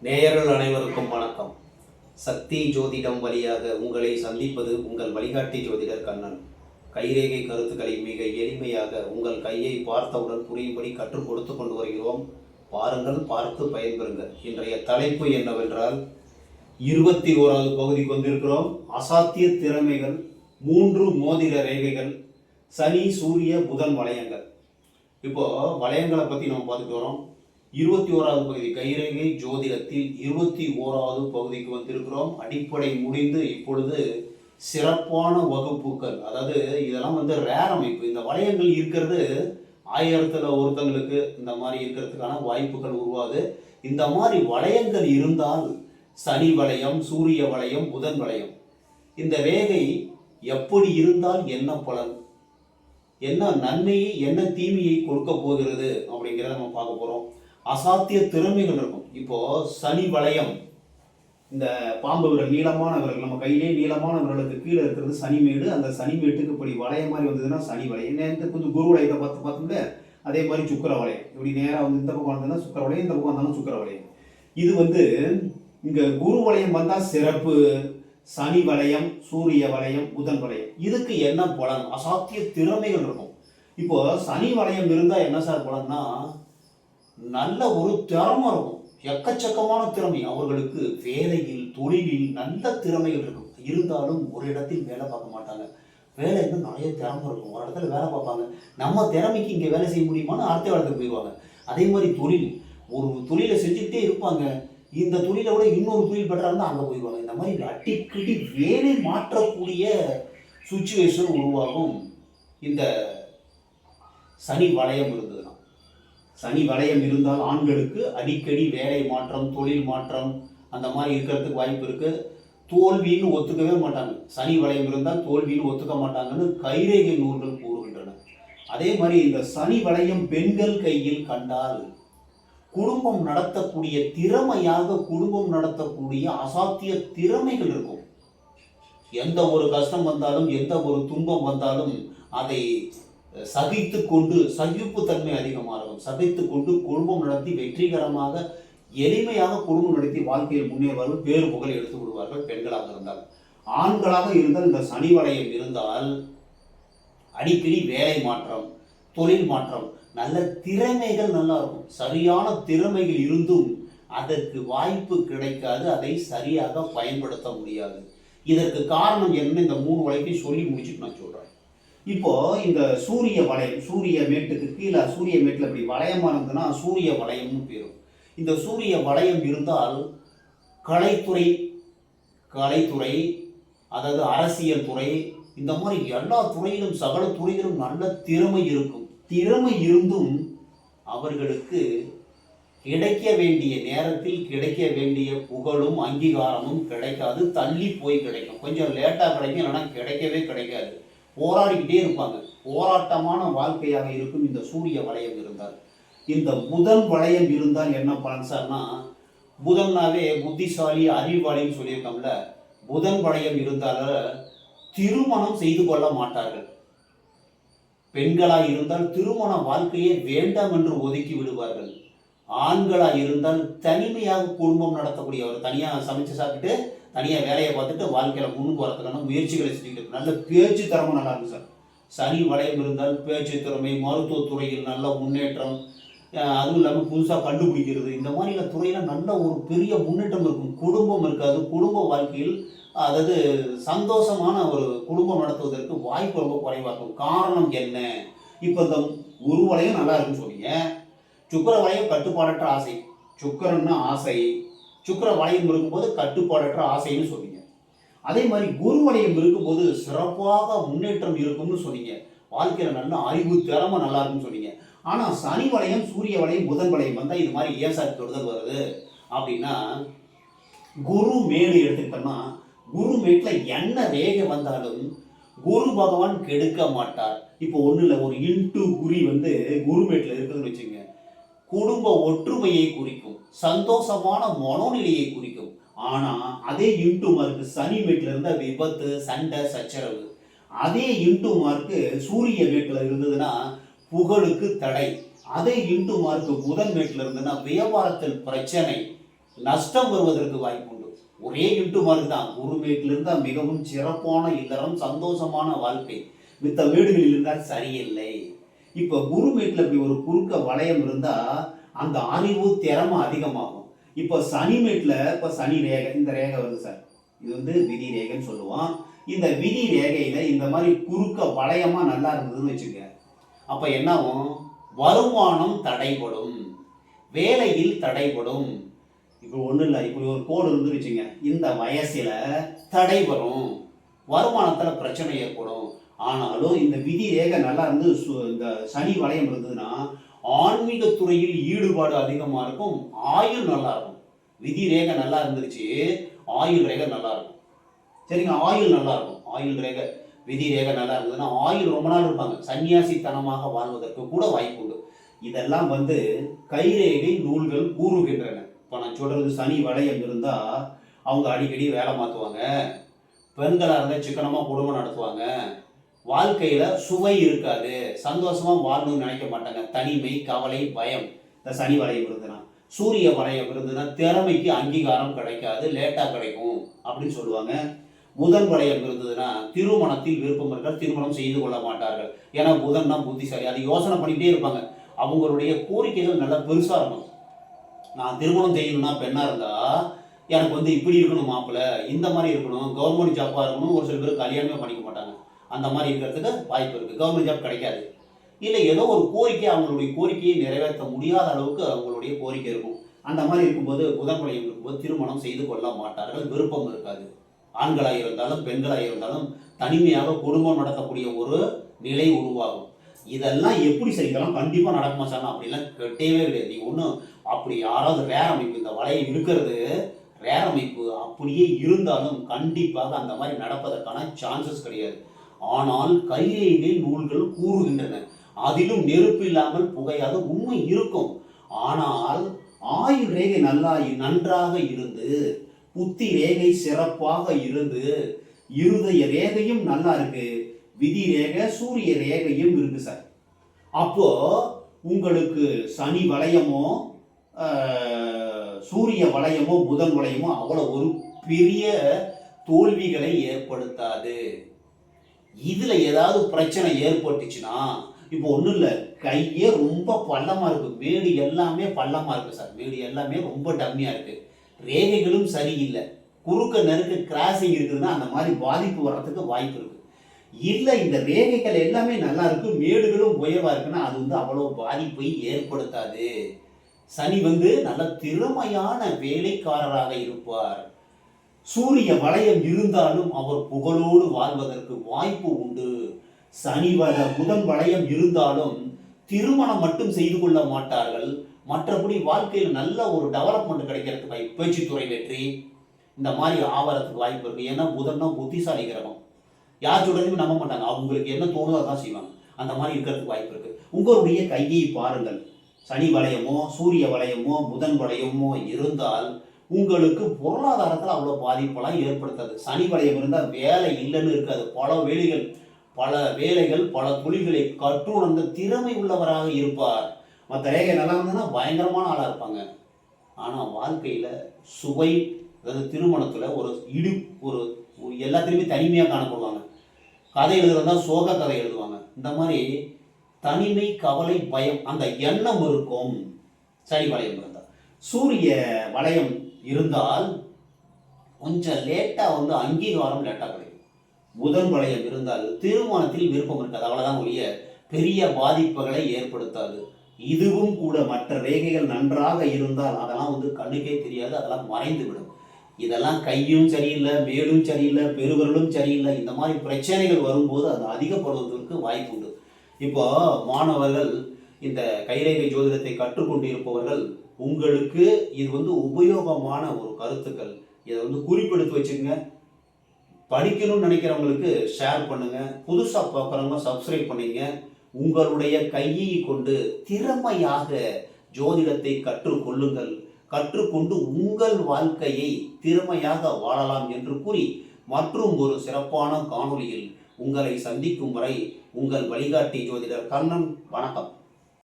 நேயர்கள் அனைவருக்கும் வணக்கம். சக்தி ஜோதிடம் வழியாக உங்களை சந்திப்பது உங்கள் வழிகாட்டி ஜோதிடர் கண்ணன். கைரேகை கருத்துக்களை மிக எளிமையாக உங்கள் கையை பார்த்தவுடன் புரியும்படி கற்றுக் கொடுத்து கொண்டு வருகிறோம். பாருங்கள், பார்த்து பயன்பெறுங்கள். இன்றைய தலைப்பு என்னவென்றால் 21வது பகுதிக்கு வந்திருக்கிறோம். அசாத்திய திறமைகள், 3 மோதிர ரேகைகள், சனி சூரிய புதன் வளையங்கள். இப்போ வளையங்களை பற்றி நம்ம பார்த்துட்டு வரோம். 21வது பகுதி கைரேகை ஜோதிடத்தில் 21வது பகுதிக்கு வந்திருக்கிறோம். அடிப்படை முடிந்து இப்பொழுது சிறப்பான வகுப்புகள், அதாவது இதெல்லாம் ரேர் அமைப்பு. இந்த வளையங்கள் இருக்கிறது 1000ல் ஒருத்தங்களுக்கு இந்த மாதிரி இருக்கிறதுக்கான வாய்ப்புகள் உருவாது. இந்த மாதிரி வளையங்கள் இருந்தால் சனி வளையம், சூரிய வளையம், புதன் வளையம், இந்த ரேகை எப்படி இருந்தால் என்ன பலன், என்ன நன்மையை என்ன தீமையை கொடுக்க போகிறது அப்படிங்கிறத நம்ம பார்க்க போகிறோம். அசாத்திய திறமைகள் இருக்கும். இப்போ சனி வளையம், இந்த பாம்பு விரல், நீளமான விரல், நம்ம கையிலே நீளமான விரலுக்கு கீழே இருக்கிறது சனிமேடு. அந்த சனிமேட்டுக்கு இப்படி வளையம் மாதிரி வந்ததுன்னா சனி வளையம். நேரத்துக்கு கொஞ்சம் குரு வளையத்தை பார்த்தோம்ல, அதே மாதிரி சுக்கர வளையம். இப்படி நேராக இந்த பக்கம் வந்ததுன்னா சுக்கர வளையம், இந்த பக்கம் வந்தாலும் சுக்கர வளையம். இது இங்க குரு வளையம் வந்தால் சிறப்பு. சனி வளையம், சூரிய வளையம், புதன் வளையம், இதுக்கு என்ன பலன்? அசாத்திய திறமைகள் இருக்கும். இப்போ சனி வளையம் இருந்தால் என்ன சார் பலன்னா, நல்ல ஒரு திறமை இருக்கும், எக்கச்சக்கமான திறமை. அவர்களுக்கு வேலையில் தொழிலில் நல்ல திறமைகள் இருக்கும். இருந்தாலும் ஒரு இடத்தில் வேலை பார்க்க மாட்டாங்க. வேலை நிறைய திறமை இருக்கும், ஒரு இடத்துல வேலை பார்ப்பாங்க. நம்ம திறமைக்கு இங்கே வேலை செய்ய முடியுமான்னு அடுத்த இடத்துக்கு போயிடுவாங்க. அதே மாதிரி தொழில், ஒரு தொழிலை செஞ்சுக்கிட்டே இருப்பாங்க. இந்த தொழிலை விட இன்னொரு தொழில் பெட்டராக இருந்தால் அங்கே போயிடுவாங்க. இந்த மாதிரி அடிக்கடி வேலை மாற்றக்கூடிய சுச்சுவேஷன் உருவாகும் இந்த சனி வளையம் இருந்ததுன்னா. சனி வளையம் இருந்தால் ஆண்களுக்கு அடிக்கடி வேலை மாற்றம், தொழில் மாற்றம் அந்த மாதிரி இருக்கிறதுக்கு வாய்ப்பு இருக்கு. தோல்வின்னு ஒத்துக்கவே மாட்டாங்க. சனி வளையம் இருந்தால் தோல்வின்னு ஒத்துக்க மாட்டாங்கன்னு கைரேகை நூல்கள் கூறுகின்றன. அதே மாதிரி இந்த சனி வளையம் பெண்கள் கையில் கண்டால் குடும்பம் நடத்தக்கூடிய திறமையாக, குடும்பம் நடத்தக்கூடிய அசாத்திய திறமைகள் இருக்கும். எந்த ஒரு கஷ்டம் வந்தாலும், எந்த ஒரு துன்பம் வந்தாலும் அதை சகித்து கொண்டு, சகிப்புத்தன்மை அதிகமாக இருக்கும். சகித்து கொண்டு குடும்பம் நடத்தி வெற்றிகரமாக எளிமையாக குடும்பம் நடத்தி வாழ்க்கையில் முன்னேறுவார்கள், பேரு புகழ் எடுத்து விடுவார்கள். பெண்களாக இருந்தால். ஆண்களாக இருந்தால் இந்த சனி வளையம் இருந்தால் அடிக்கடி வேலை மாற்றம், தொழில் மாற்றம், நல்ல திறமைகள் நல்லா இருக்கும். சரியான திறமைகள் இருந்தும் அதற்கு வாய்ப்பு கிடைக்காது, அதை சரியாக பயன்படுத்த முடியாது. இதற்கு காரணம் என்ன? இந்த 3 வளையத்தையும் சொல்லி முடிச்சுட்டு நான் சொல்றேன். இப்போ இந்த சூரிய வளையம், சூரிய மேட்டுக்கு கீழே, சூரிய மேட்டில் இப்படி வளையமா இருந்ததுன்னா சூரிய வளையம்னு பேரும். இந்த சூரிய வளையம் இருந்தால் கலைத்துறை, அதாவது அரசியல் துறை, இந்த மாதிரி எல்லா துறையிலும், சகல துறையிலும் நல்ல திறமை இருக்கும். திறமை இருந்தும் அவர்களுக்கு கிடைக்க வேண்டிய நேரத்தில் கிடைக்க வேண்டிய புகழும் அங்கீகாரமும் கிடைக்காது. தள்ளி போய் கிடைக்கும், கொஞ்சம் லேட்டாக கிடைக்கும், இல்லைன்னா கிடைக்கவே கிடைக்காது. போராடிக்கிட்டே இருப்பாங்க. போராட்டமான வாழ்க்கையாக இருக்கும் இந்த சூரிய வளையம் இருந்தால். இந்த புதன் வளையம் இருந்தால் என்ன பலன் சார்னா, புதன்னாவே புத்திசாலி, அறிவாளின்னு சொல்லியிருக்கோம்ல. புதன் வளையம் இருந்தால திருமணம் செய்து கொள்ள மாட்டார்கள். பெண்களாக இருந்தால் திருமண வாழ்க்கையே வேண்டாம் என்று ஒதுக்கி விடுவார்கள். ஆண்களாக இருந்தால் தனிமையாக குடும்பம் நடத்தக்கூடியவர், தனியாக சமைச்சு சாப்பிட்டு தனியாக வேலையை பார்த்துட்டு வாழ்க்கையில் முன்னுக்கு வரதுக்கான முயற்சிகளை செஞ்சுக்கிட்டு நல்ல பேச்சு திறமை நல்லா இருக்கும் சார். சனி வளையம் இருந்தால் பேச்சு திறமை, மருத்துவத்துறையில் நல்ல முன்னேற்றம், அதுவும் இல்லாமல் புதுசாக கண்டுபிடிக்கிறது, இந்த மாதிரியான துறையில் நல்ல ஒரு பெரிய முன்னேற்றம் இருக்கும். குடும்பம் இருக்காது. குடும்ப வாழ்க்கையில், அதாவது சந்தோஷமான ஒரு குடும்பம் நடத்துவதற்கு வாய்ப்பு ரொம்ப குறைவாக இருக்கும். காரணம் என்ன? இப்போ இந்த குரு வளையம் நல்லா இருக்குன்னு சொன்னீங்க. சுக்கிர வளையம் கட்டுப்பாடற்ற ஆசை. சுக்கிரன்னா ஆசை, சுக்கிர வளையம் இருக்கும்போது கட்டுப்பாடற்ற ஆசைன்னு சொன்னீங்க. அதே மாதிரி குரு வளையம் இருக்கும்போது சிறப்பாக முன்னேற்றம் இருக்கும்னு சொன்னீங்க. வாழ்க்கையில் நல்ல அறிவு திறமை நல்லா இருக்குன்னு சொன்னீங்க. ஆனால் சனி வளையம், சூரிய வளையம், புதன் வளையம் வந்தால் இது மாதிரி ஏன் சார் தொடுதல் வருது அப்படின்னா, குரு மேடு எடுத்துக்கிட்டோம்னா, குரு மேட்டில் என்ன ரேகை வந்தாலும் குரு பகவான் கெடுக்க மாட்டார். இப்போ ஒன்றும் இல்லை, ஒரு இன்ட்டு குறி குரு மேட்டில் இருக்குதுன்னு வச்சுங்க, குடும்ப ஒற்றுமையை குறிக்கும், சந்தோஷமான மனோநிலையை குறிக்கும். ஆனால் அதே இன்ட்டு மார்க்கு சனி மேட்டில் இருந்தால் விபத்து, சண்டை, சச்சரவு. அதே இன்ட்டு மார்க்கு சூரிய மேட்டில் இருந்ததுன்னா புகழுக்கு தடை. அதே இன்ட்டு மார்க்கு புதன் மேட்டில் இருந்ததுன்னா வியாபாரத்தில் பிரச்சனை, நஷ்டம் வருவதற்கு வாய்ப்பு உண்டு. ஒரே இன்ட்டு மார்க் தான். குருமேட்டில் இருந்தால் மிகவும் சிறப்பான இல்லறம், சந்தோஷமான வாழ்க்கை. மித்த வீடுகளில் இருந்தால் சரியில்லை. இப்போ குருமேட்டில் இப்படி ஒரு குறுக்க வளையம் இருந்தால் அந்த அறிவு திறமை அதிகமாகும். இப்போ சனி மேட்டில் இப்போ சனி ரேகை, இந்த ரேகை வருது சார், இது வந்து விதி ரேகைன்னு சொல்லுவோம். இந்த விதி ரேகையில் இந்த மாதிரி குறுக்க வளையமாக நல்லா இருந்ததுன்னு வச்சுக்க, அப்போ என்னாகும்? வருமானம் தடைபடும், வேலையில் தடைபடும். இப்போ ஒன்றும் இல்லை, இப்படி ஒரு கோடு இருந்து வச்சுங்க, இந்த வயசில் தடை வரும், வருமானத்தில் பிரச்சனை ஏற்படும். ஆனாலும் இந்த விதி ரேகை நல்லா இருந்து இந்த சனி வளையம் இருந்ததுன்னா ஆன்மீக துறையில் ஈடுபாடு அதிகமாக இருக்கும், ஆயுள் நல்லா இருக்கும். விதி ரேகை நல்லா இருந்துச்சு, ஆயுள் ரேகை நல்லா இருக்கும். சரிங்க, ஆயுள் நல்லா இருக்கும். ஆயுள் ரேகை விதி ரேகை நல்லா இருந்ததுன்னா ஆயுள் ரொம்ப நாள் இருப்பாங்க, சன்னியாசித்தனமாக வாழ்வதற்கு கூட வாய்ப்பு உண்டு. இதெல்லாம் வந்து கைரேகை நூல்கள் கூறுகின்றன. இப்போ நான் சொல்கிறது, சனி வளையம் இருந்தால் அவங்க அடிக்கடி வேலை மாற்றுவாங்க, பெண்களாக இருந்தால் சிக்கனமாக குடும்பம் நடத்துவாங்க, வாழ்க்கையில் சுவை இருக்காது, சந்தோஷமாக வாழணும்னு நினைக்க மாட்டாங்க, தனிமை, கவலை, பயம். இந்த சனி வளையம் இருந்ததுன்னா, சூரிய வளையம் இருந்ததுன்னா திறமைக்கு அங்கீகாரம் கிடைக்காது, லேட்டாக கிடைக்கும் அப்படின்னு சொல்லுவாங்க. புதன் வளையம் இருந்ததுன்னா திருமணத்தில் விருப்பம் இருக்காது, திருமணம் செய்து கொள்ள மாட்டார்கள். ஏன்னா புதன் தான் புத்திசாலி, அதை யோசனை பண்ணிக்கிட்டே இருப்பாங்க. அவங்களுடைய கோரிக்கைகள் நல்லா பெருசாக இருக்கும். நான் திருமணம் செய்யணும்னா பெண்ணாக இருந்தால் எனக்கு வந்து இப்படி இருக்கணும் மாப்பிள்ளை, இந்த மாதிரி இருக்கணும், கவர்மெண்ட் ஜாப்பாக இருக்கணும். ஒரு சில பேர் கல்யாணமே பண்ணிக்க மாட்டாங்க, அந்த மாதிரி இருக்கிறதுக்கு வாய்ப்பு இருக்குது. கவர்மெண்ட் ஜாப் கிடைக்காது, இல்லை ஏதோ ஒரு கோரிக்கை, அவங்களுடைய கோரிக்கையை நிறைவேற்ற முடியாத அளவுக்கு அவங்களுடைய கோரிக்கை இருக்கும். அந்த மாதிரி இருக்கும்போது புதன் வளையம் இருக்கும்போது திருமணம் செய்து கொள்ள மாட்டார்கள், விருப்பம் இருக்காது. ஆண்களாக இருந்தாலும் பெண்களாக இருந்தாலும் தனிமையாக குடும்பம் நடத்தக்கூடிய ஒரு நிலை உருவாகும். இதெல்லாம் எப்படி செய்யலாம்? கண்டிப்பாக நடக்குமா சார்? அப்படிலாம் கேட்டவே கிடையாது. நீங்கள் ஒன்றும் அப்படி யாராவது ரேர் அமைப்பு, இந்த வளையம் இருக்கிறது ரேர் அமைப்பு, அப்படியே இருந்தாலும் கண்டிப்பாக அந்த மாதிரி நடப்பதற்கான சான்சஸ் கிடையாது. ஆனால் கைரேகை நூல்கள் கூறுகின்றன, அதிலும் நெருப்பு இல்லாமல் புகையாத உண்மை இருக்கும். ஆனால் ஆயுள் ரேகை நன்றாக இருந்து, புத்தி ரேகை சிறப்பாக இருந்து, இருதய ரேகையும் நல்லா இருக்கு, விதி ரேகை சூரிய ரேகையும் இருக்கு சார். அப்போ உங்களுக்கு சனி வளையமோ சூரிய வளையமோ புதன் வளையமோ அவ்வளோ ஒரு பெரிய தோல்விகளை ஏற்படுத்தாது. இதுல ஏதாவது பிரச்சனை ஏற்பட்டுச்சுன்னா, இப்போ ஒன்றும் இல்லை, கையே ரொம்ப பள்ளமாக இருக்குது, மேடு எல்லாமே பள்ளமாக இருக்குது சார், மேடு எல்லாமே ரொம்ப டம்மியாக இருக்குது, ரேகைகளும் சரியில்லை, குறுக்க நெருக்க கிராசிங் இருக்குதுன்னா அந்த மாதிரி பாதிப்பு வர்றதுக்கு வாய்ப்பு இருக்குது. இல்லை இந்த ரேகைகள் எல்லாமே நல்லா இருக்கு, மேடுகளும் உயர்வாக இருக்குன்னா அது வந்து அவ்வளோ பாதிப்பை ஏற்படுத்தாது. சனி வந்து நல்ல திறமையான வேலைக்காரராக இருப்பார். சூரிய வளையம் இருந்தாலும் அவர் புகழோடு வாழ்வதற்கு வாய்ப்பு உண்டு. சனி புதன் வளையம் இருந்தாலும் திருமணம் மட்டும் செய்து கொள்ள மாட்டார்கள், மற்றபடி வாழ்க்கையில் நல்ல ஒரு டெவலப்மெண்ட் கிடைக்கிறதுக்கு, பேச்சுத்துறை வெற்றி இந்த மாதிரி ஆவறதுக்கு வாய்ப்பு இருக்கு. ஏன்னா புதன் தான் புத்திசாலி கிரகம், யார் சொல்றதையும் நம்ப மாட்டாங்க, அவங்களுக்கு என்ன தோணுதோ அதான் செய்வாங்க. அந்த மாதிரி இருக்கிறதுக்கு வாய்ப்பு இருக்கு. உங்களுடைய கையை பாருங்கள், சனி வளையமோ சூரிய வளையமோ புதன் வளையமோ இருந்தால் உங்களுக்கு பொருளாதாரத்தில் அவ்வளோ பாதிப்பெல்லாம் ஏற்படுத்தாது. சனி வளையம் இருந்தால் வேலை இல்லைன்னு இருக்காது, பல வேலைகள் பல தொழில்களை கற்றுணர்ந்த திறமை உள்ளவராக இருப்பார். மற்ற ரேகை நல்லா இருந்ததுன்னா பயங்கரமான ஆளாக இருப்பாங்க. ஆனால் வாழ்க்கையில் சுவை, அதாவது திருமணத்தில் ஒரு எல்லாத்திலுமே தனிமையாக காணப்படுவாங்க. கதை எழுதுறதா சோக கதை எழுதுவாங்க. இந்த மாதிரி தனிமை, கவலை, பயம் அந்த எண்ணம் இருக்கும் சனி வளையம் இருந்தால். சூரிய வளையம் இருந்தால் கொஞ்சம் லேட்டாக வந்து அங்கீகாரம் லேட்டாக கிடைக்கும். புதன் வளையம் இருந்தால் திருமணத்தில் விருப்பம் இருக்காது, அவ்வளோதான் ஒழிய பெரிய பாதிப்புகளை ஏற்படுத்தாது. இதுவும் கூட மற்ற ரேகைகள் நன்றாக இருந்தால் அதெல்லாம் வந்து கண்ணுக்கே தெரியாது, அதெல்லாம் மறைந்து விடும். இதெல்லாம் கையும் சரியில்லை, மேலும் சரியில்லை, பெருவர்களும் சரியில்லை, இந்த மாதிரி பிரச்சனைகள் வரும்போது அது அதிகப்படுவதற்கு வாய்ப்பு உண்டு. இப்போ மாணவர்கள் இந்த கைரேகை ஜோதிடத்தை கற்றுக்கொண்டு இருப்பவர்கள், உங்களுக்கு இது வந்து உபயோகமான ஒரு கருத்துக்கள், இதை வந்து குறிப்பெடுத்து வச்சுக்கோங்க. படிக்கணும்னு நினைக்கிறவங்களுக்கு ஷேர் பண்ணுங்க, புதுசாக பார்க்குறவங்க சப்ஸ்கிரைப் பண்ணிங்க. உங்களுடைய கையை கொண்டு திறமையாக ஜோதிடத்தை கற்றுக்கொள்ளுங்கள். கற்றுக்கொண்டு உங்கள் வாழ்க்கையை திறமையாக வாழலாம் என்று கூறி மற்றும் ஒரு சிறப்பான காணொளியில் உங்களை சந்திக்கும் வரை உங்கள் வழிகாட்டி ஜோதிடர் கண்ணன். வணக்கம்.